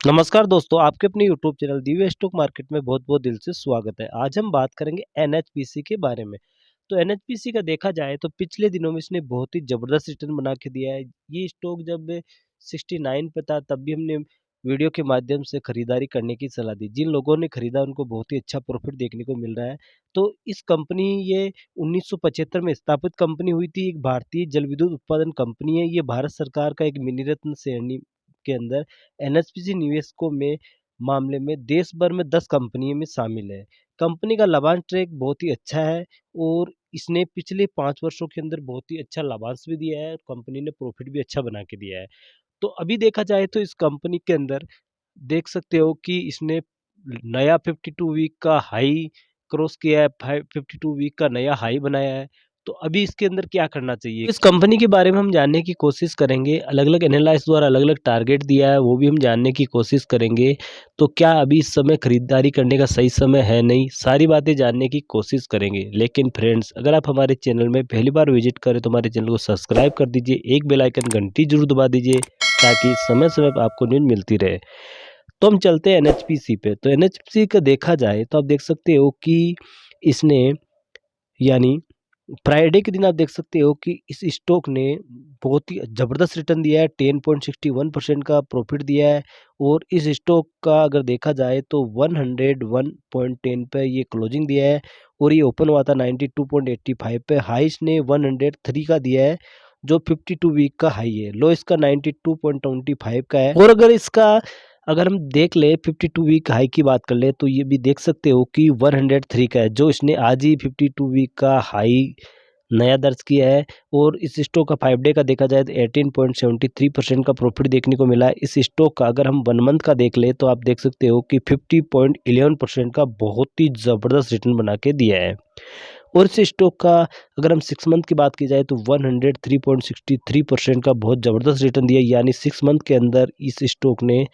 नमस्कार दोस्तों, आपके अपने YouTube channel Divya stock market में बहुत-बहुत दिल से स्वागत है। आज हम बात करेंगे एनएचपीसी के बारे में। तो एनएचपीसी का देखा जाए तो पिछले दिनों में इसने बहुत ही ज़बरदस्त रिटर्न बना के दिया है। ये स्टॉक जब 69 पे था तब भी हमने वीडियो के माध्यम से खरीदारी करने की सलाह दी। जिन लोगों ने खरीदा उनको बहुत ही अच्छा प्रॉफिट देखने को मिल रहा है। तो इस कंपनी ये 1975 में स्थापित कंपनी हुई थी, एक भारतीय जल विद्युत उत्पादन कंपनी है। ये भारत सरकार का एक मिनी रत्न श्रेणी के अंदर एनएचपीसी निवेशकों में मामले में देश भर में 10 कंपनियों में शामिल है। कंपनी का लाभांश ट्रैक बहुत ही अच्छा है और इसने पिछले 5 वर्षों के अंदर बहुत ही अच्छा लाभांश भी दिया है और कंपनी ने प्रॉफिट भी अच्छा बना के दिया है। तो अभी देखा जाए तो इस कंपनी के अंदर देख सकते हो कि इसने नया 52 वीक का हाई क्रॉस किया है, 52 वीक का नया हाई बनाया है। तो अभी इसके अंदर क्या करना चाहिए? इस कंपनी के बारे में हम जानने की कोशिश करेंगे। अलग-अलग एनालिस्ट द्वारा अलग-अलग टारगेट दिया है, वो भी हम जानने की कोशिश करेंगे। तो क्या अभी इस समय खरीदारी करने का सही समय है, नहीं? सारी बातें जानने की कोशिश करेंगे। लेकिन फ्रेंड्स, अगर आप हमारे चैनल में पहली बार विजिट करें तो हमारे चैनल को सब्सक्राइब कर दीजिए, एक बेल आइकन घंटी ज़रूर दबा दीजिए ताकि समय-समय पे आपको न्यूज़ मिलती रहे। तो हम चलते हैं एनएचपीसी पे। तो एनएचपीसी का देखा जाए तो आप देख सकते हो कि इसने यानी फ्राइडे के दिन आप देख सकते हो कि इस स्टॉक ने बहुत ही ज़बरदस्त रिटर्न दिया है, 10.61% का प्रॉफिट दिया है और इस स्टॉक का अगर देखा जाए तो 101.10 पे ये क्लोजिंग दिया है और ये ओपन हुआ था 92.85 पे। हाई इसने 103 का दिया है, जो 52 वीक का हाई है। लो इसका 92.25 का है और अगर हम देख ले 52 वीक हाई की बात कर ले तो ये भी देख सकते हो कि 103 का है, जो इसने आज ही 52 वीक का हाई नया दर्ज किया है और इस स्टॉक का 5 डे का देखा जाए तो 18.73% का प्रॉफिट देखने को मिला है। इस स्टॉक का अगर हम 1 मंथ का देख ले तो आप देख सकते हो कि 50.11% का बहुत ही ज़बरदस्त रिटर्न बना के दिया है। और इस स्टॉक का अगर हम 6 मंथ की बात की जाए तो 103.63% का बहुत ज़बरदस्त रिटर्न दिया है, यानी 6 मंथ के अंदर इस स्टॉक ने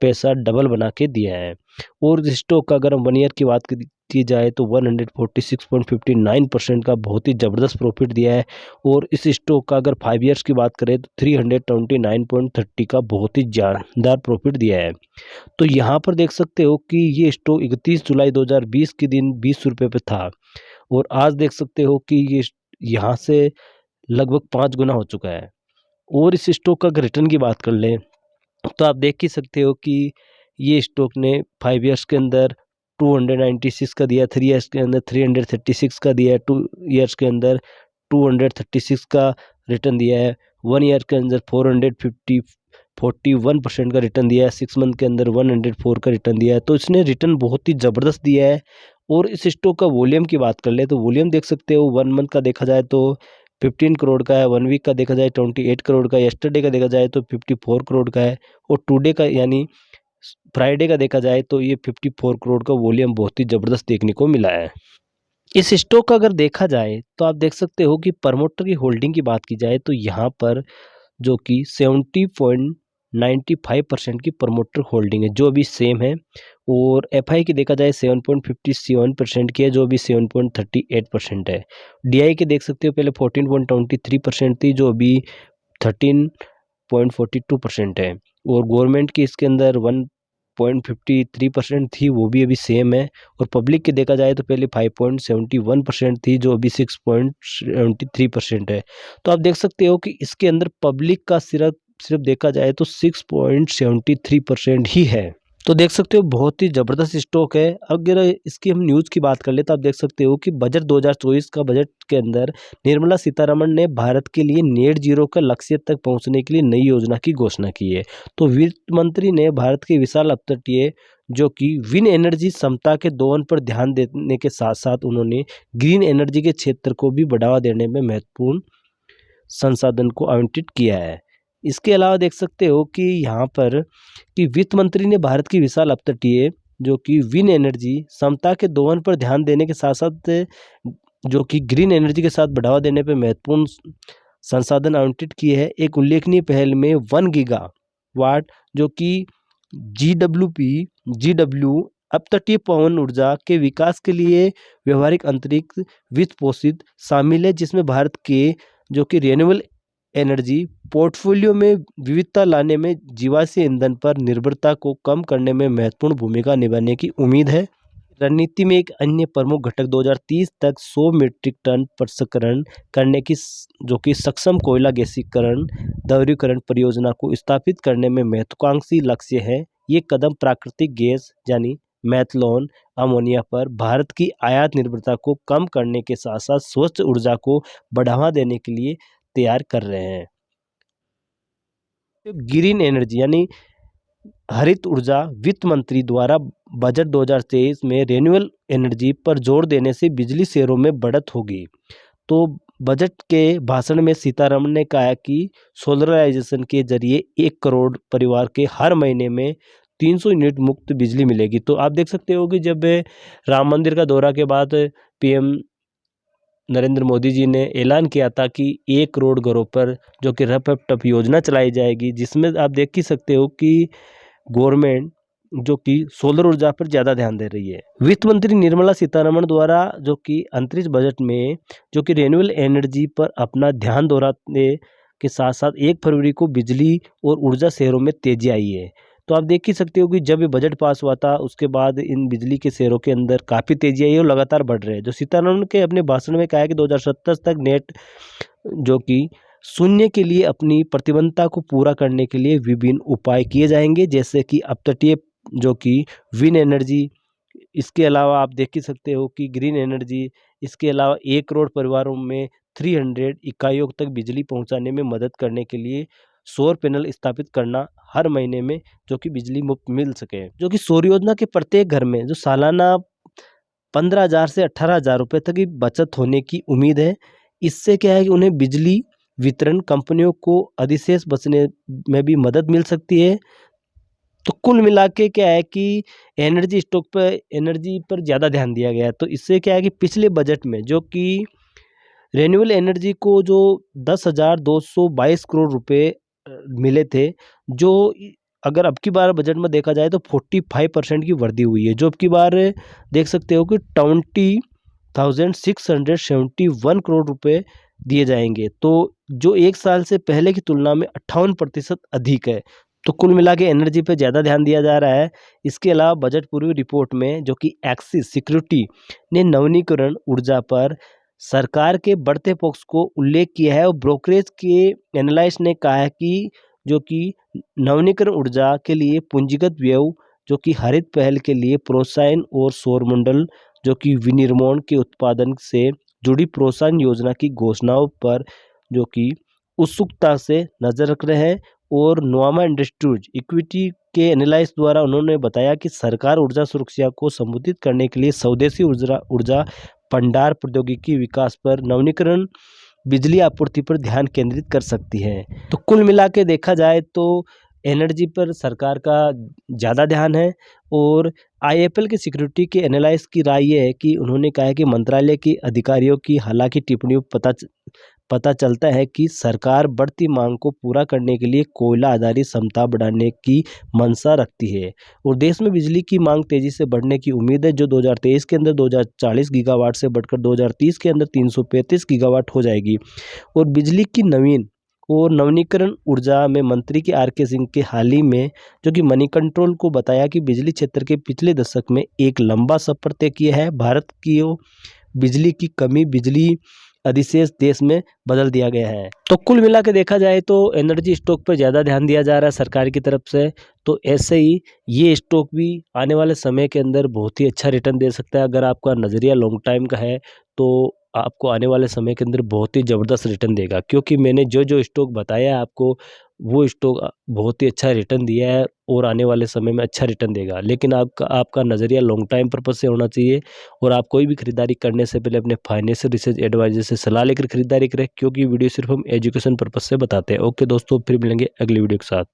पैसा डबल बना के दिया है। और इस स्टॉक का अगर हम 1 ईयर की बात की जाए तो 146.59% का बहुत ही ज़बरदस्त प्रॉफिट दिया है और इस स्टॉक का अगर 5 ईयर्स की बात करें तो 329.30 का बहुत ही जानदार प्रॉफिट दिया है। तो यहाँ पर देख सकते हो कि ये स्टॉक 31 जुलाई 2020 के दिन ₹20 पे था और आज देख सकते हो कि ये यहाँ से लगभग 5 गुना हो चुका है। और इस स्टॉक का अगर रिटर्न की बात कर लें तो आप देख ही सकते हो कि ये स्टॉक ने 5 इयर्स के अंदर 296 का दिया, 3 इयर्स के अंदर 336 का दिया है, 2 इयर्स के अंदर 236 का रिटर्न दिया है, 1 ईयर के अंदर 41% का रिटर्न दिया है, 6 मंथ के अंदर 104 का रिटर्न दिया है। तो इसने रिटर्न बहुत ही ज़बरदस्त दिया है। और इस स्टॉक का वॉल्यूम की बात कर ले तो वॉल्यूम देख सकते हो 1 मंथ का देखा जाए तो 15 करोड़ का है, 1 वीक का देखा जाए 28 करोड़ का है, यस्टरडे का देखा जाए तो 54 करोड़ का है और टुडे का यानी फ्राइडे का देखा जाए तो ये 54 करोड़ का वॉल्यूम बहुत ही ज़बरदस्त देखने को मिला है। इस स्टॉक का अगर देखा जाए तो आप देख सकते हो कि प्रमोटर की होल्डिंग की बात की जाए तो यहाँ पर जो कि 70.95% की प्रमोटर होल्डिंग है, जो अभी सेम है और एफआई की देखा जाए 7.57% की है, जो अभी 7.38% है। डीआई की देख सकते हो पहले 14.23% थी, जो अभी 13.42% है और गवर्नमेंट की इसके अंदर 1.53% थी, वो भी अभी सेम है और पब्लिक की देखा जाए तो पहले 5.71% थी, जो अभी 6.73% है। तो आप देख सकते हो कि इसके अंदर पब्लिक का सिर्फ सिर्फ देखा जाए तो 6.73% ही है। तो देख सकते हो बहुत ही ज़बरदस्त स्टॉक है। अगर इसकी हम न्यूज़ की बात कर ले तो आप देख सकते हो कि बजट 2024 का बजट के अंदर निर्मला सीतारमण ने भारत के लिए नेट जीरो का लक्ष्य तक पहुंचने के लिए नई योजना की घोषणा की है। तो वित्त मंत्री ने भारत के विशाल अपतटीय जो कि विन एनर्जी क्षमता के दोहन पर ध्यान देने के साथ साथ उन्होंने ग्रीन एनर्जी के क्षेत्र को भी बढ़ावा देने में महत्वपूर्ण संसाधन को आवंटित किया है। इसके अलावा देख सकते हो कि यहाँ पर कि वित्त मंत्री ने भारत की विशाल अपतटीय जो कि विन एनर्जी क्षमता के दोहन पर ध्यान देने के साथ साथ जो कि ग्रीन एनर्जी के साथ बढ़ावा देने पर महत्वपूर्ण संसाधन आवंटित किए हैं। एक उल्लेखनीय पहल में 1 गीगावाट जो कि जीडब्ल्यू अपतटीय पवन ऊर्जा के विकास के लिए व्यवहारिक अंतरिक्ष वित्त पोषित शामिल है, जिसमें भारत के जो कि रिन्यूएबल एनर्जी पोर्टफोलियो में विविधता लाने में जीवाश्म ईंधन पर निर्भरता को कम करने में महत्वपूर्ण भूमिका निभाने की उम्मीद है। रणनीति में एक अन्य प्रमुख घटक 2030 तक 100 मीट्रिक टन प्रसंस्करण करने की जो कि सक्षम कोयला गैसीकरण द्रवीकरण परियोजना को स्थापित करने में महत्वाकांक्षी लक्ष्य है। ये कदम प्राकृतिक गैस यानी मैथनॉल अमोनिया पर भारत की आयात निर्भरता को कम करने के साथ साथ स्वच्छ ऊर्जा को बढ़ावा देने के लिए तैयार कर रहे हैं। ग्रीन एनर्जी यानी हरित ऊर्जा वित्त मंत्री द्वारा बजट 2023 में रिन्यूएबल एनर्जी पर जोर देने से बिजली शेयरों में बढ़त होगी। तो बजट के भाषण में सीतारमण ने कहा कि सोलराइजेशन के जरिए 1 करोड़ परिवार के हर महीने में 300 यूनिट मुफ्त बिजली मिलेगी। तो आप देख सकते हो कि जब राम मंदिर का दौरा के बाद पीएम नरेंद्र मोदी जी ने ऐलान किया था कि 1 करोड़ घरों पर जो कि रफ टफ योजना चलाई जाएगी, जिसमें आप देख ही सकते हो कि गवर्नमेंट जो कि सोलर ऊर्जा पर ज़्यादा ध्यान दे रही है। वित्त मंत्री निर्मला सीतारमण द्वारा जो कि अंतरिक्ष बजट में जो कि रिन्यूएबल एनर्जी पर अपना ध्यान दोहराने के साथ साथ 1 फरवरी को बिजली और ऊर्जा शेयरों में तेजी आई है। तो आप देख ही सकते हो कि जब ये बजट पास हुआ था उसके बाद इन बिजली के शेयरों के अंदर काफ़ी तेजी आई है और लगातार बढ़ रहे हैं। जो सीतारमण के अपने भाषण में कहा है कि 2027 तक नेट जो कि शून्य के लिए अपनी प्रतिबद्धता को पूरा करने के लिए विभिन्न उपाय किए जाएंगे, जैसे कि अपतटीय जो कि विंड एनर्जी, इसके अलावा आप देख ही सकते हो कि ग्रीन एनर्जी, इसके अलावा 1 करोड़ परिवारों में 300 इकाइयों तक बिजली पहुंचाने में मदद करने के लिए सौर पैनल स्थापित करना, हर महीने में जो कि बिजली मुफ्त मिल सके। जो कि सौर योजना के प्रत्येक घर में जो सालाना 15,000 से 18,000 रुपये तक की बचत होने की उम्मीद है। इससे क्या है कि उन्हें बिजली वितरण कंपनियों को अधिशेष बचने में भी मदद मिल सकती है। तो कुल मिला के क्या है कि एनर्जी पर ज़्यादा ध्यान दिया गया है। तो इससे क्या है कि पिछले बजट में जो कि रिन्यूएबल एनर्जी को जो 10,222 करोड़ रुपए मिले थे, जो अगर अब की बार बजट में देखा जाए तो 45% की वृद्धि हुई है। जो अब की बार देख सकते हो कि 20,671 करोड़ रुपए दिए जाएंगे, तो जो 1 साल से पहले की तुलना में 58% अधिक है। तो कुल मिला के एनर्जी पे ज़्यादा ध्यान दिया जा रहा है। इसके अलावा बजट पूर्व रिपोर्ट में जो कि एक्सिस सिक्योरिटी ने नवीनीकरण ऊर्जा पर सरकार के बढ़ते पक्ष को उल्लेख किया है और ब्रोकरेज के एनालिस्ट ने कहा है कि जो कि नवीनीकरण ऊर्जा के लिए पूंजीगत व्यय जो कि हरित पहल के लिए प्रोत्साहन और सौरमंडल जो कि विनिर्माण के उत्पादन से जुड़ी प्रोत्साहन योजना की घोषणाओं पर जो कि उत्सुकता से नजर रख रहे हैं। और नोवामा इंडस्ट्रीज इक्विटी के एनालिस्ट द्वारा उन्होंने बताया कि सरकार ऊर्जा सुरक्षा को संबोधित करने के लिए स्वदेशी ऊर्जा भंडार प्रौद्योगिकी विकास पर नवीनीकरण बिजली आपूर्ति पर ध्यान केंद्रित कर सकती है। तो कुल मिला के देखा जाए तो एनर्जी पर सरकार का ज़्यादा ध्यान है। और आईएफएल के सिक्योरिटी के एनालिस्ट की राय ये है कि उन्होंने कहा है कि मंत्रालय के अधिकारियों की हालांकि टिप्पणियों पता चलता है कि सरकार बढ़ती मांग को पूरा करने के लिए कोयला आधारित क्षमता बढ़ाने की मंशा रखती है और देश में बिजली की मांग तेजी से बढ़ने की उम्मीद है, जो 2023 के अंदर 2040 गीगावाट से बढ़कर 2030 के अंदर 335 गीगावाट हो जाएगी। और बिजली की नवीन और नवीनीकरण ऊर्जा में मंत्री के आर.के. सिंह के हाल ही में जो कि मनी कंट्रोल को बताया कि बिजली क्षेत्र के पिछले दशक में एक लंबा सफर तय किया है। भारत की बिजली की कमी बिजली अधिशेष देश में बदल दिया गया है। तो कुल मिला के देखा जाए तो एनर्जी स्टॉक पर ज़्यादा ध्यान दिया जा रहा है सरकार की तरफ से। तो ऐसे ही ये स्टॉक भी आने वाले समय के अंदर बहुत ही अच्छा रिटर्न दे सकता है। अगर आपका नज़रिया लॉन्ग टाइम का है तो आपको आने वाले समय के अंदर बहुत ही ज़बरदस्त रिटर्न देगा, क्योंकि मैंने जो स्टॉक बताया है आपको वो स्टॉक बहुत ही अच्छा रिटर्न दिया है और आने वाले समय में अच्छा रिटर्न देगा। लेकिन आपका नज़रिया लॉन्ग टाइम पर्पज से होना चाहिए और आप कोई भी खरीदारी करने से पहले अपने फाइनेंशियल रिसर्च एडवाइजर से सलाह लेकर खरीदारी करें, क्योंकि वीडियो सिर्फ हम एजुकेशन पर्पज से बताते हैं। ओके दोस्तों, फिर मिलेंगे अगली वीडियो के साथ।